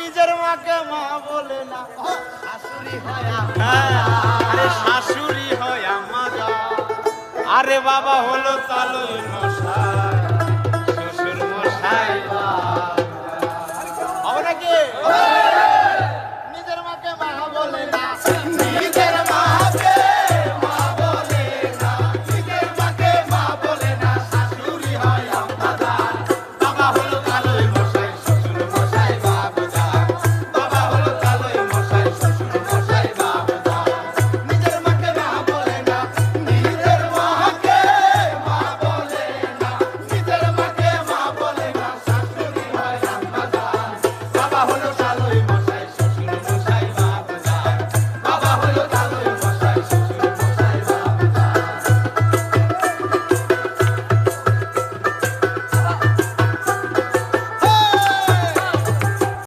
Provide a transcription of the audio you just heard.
নিজের মাকে মা বলে না, শাশুড়ি হয় আরে শাশুড়ি হয় আম্মা জান। আরে বাবা হলো তালই মশাই, শ্বশুর মশাই হবে নাকি? নিজের মাকে মা বলে না, নিজের মাকে মা বলে না, নিজের মাকে মা বলে না, শাশুড়ি হয় আম্মা জান। বাবা হলো তালই মশাই, শ্বশুর মশাই বাবু জান। বাবা হলো তালই মশাই, শ্বশুর মশাই বাবু জান। নিজের মাকে মা বলে না, নিজের মাকে মা বলে না, নিজের মাকে মা বলে না, শাশুড়ি হয় আম্মা জান। বাবা হলো